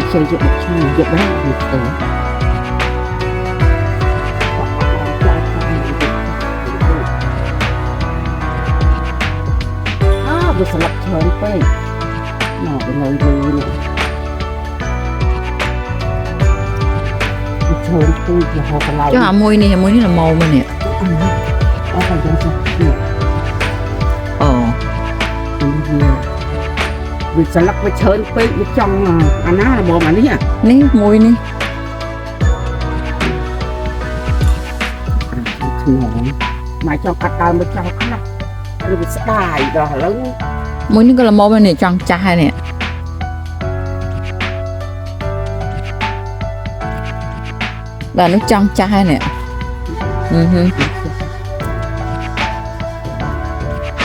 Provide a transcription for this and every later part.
tôi chơi dụng chơi dụng đó là việc tử tôi sẽ lập chơi với nó cái nơi lùi này chơi tôi thì họ còn lại chứ họ môi này là màu mà nè có phải giống sao vì sẽ lập với chơi với trong anh á là bộ mà ní à ní môi ní mà cho cả tao mới cho nó rồi sẽ đài đó lớn môi ní cái là màu bên này tròn chai nè là nó tròn chai nè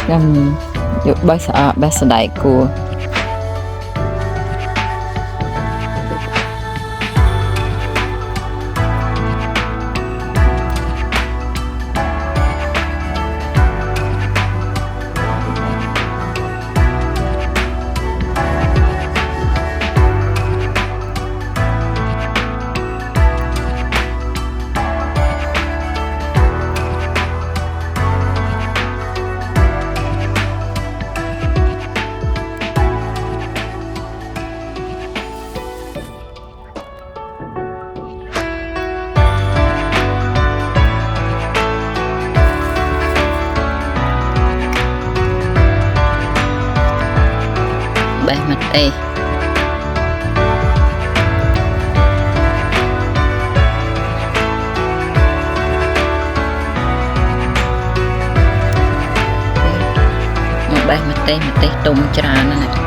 làm được ba sợ đại của bề mặt đây một bề mặt đây tung trà nữa này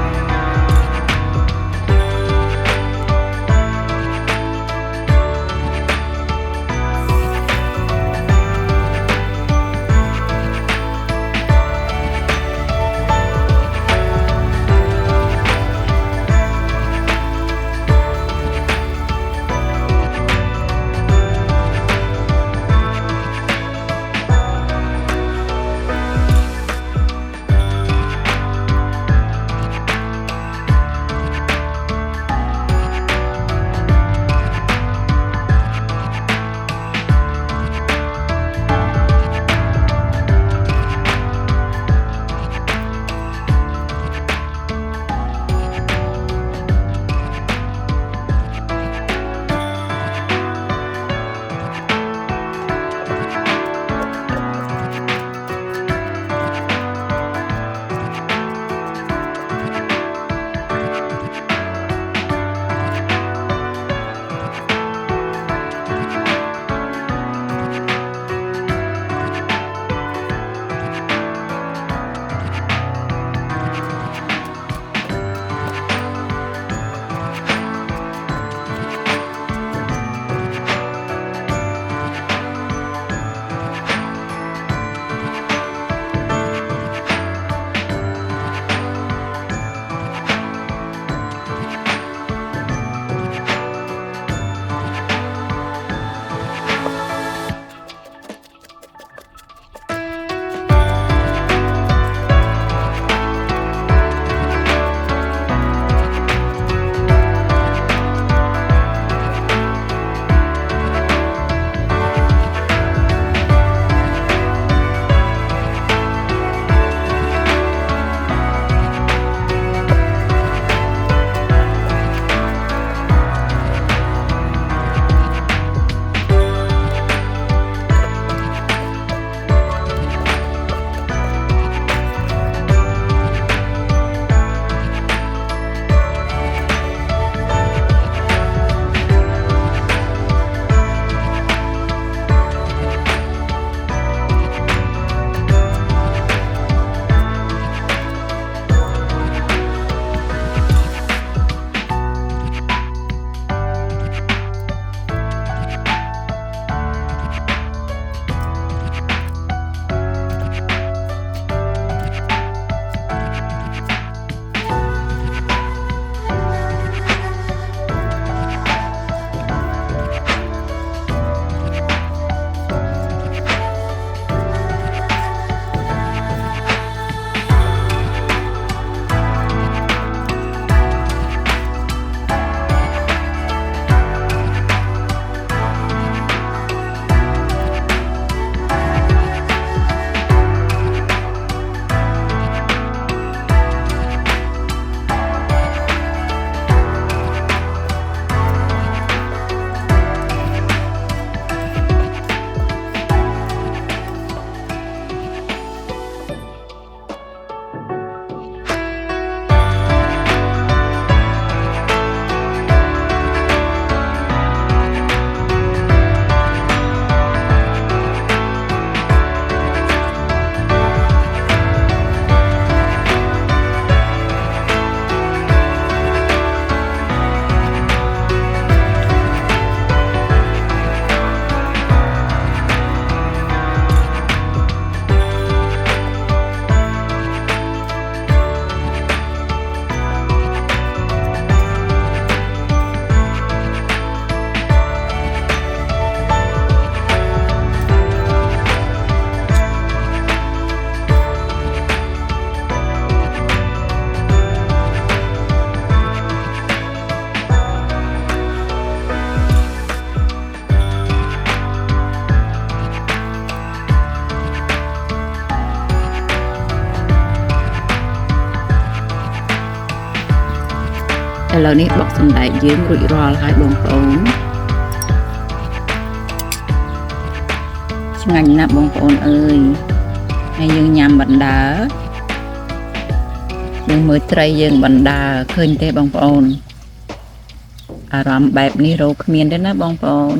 ឥឡូវនេះបុកសណ្តែកយើងរួចរាល់ហើយបងប្អូនឆ្ងាញ់ណាស់បងប្អូនអើយហើយយើងញ៉ាំបណ្ដើយើងមើលត្រីយើងបណ្ដើឃើញទេបងប្អូនអារម្មណ៍បែបនេះរកគ្មានទេណាបងប្អូន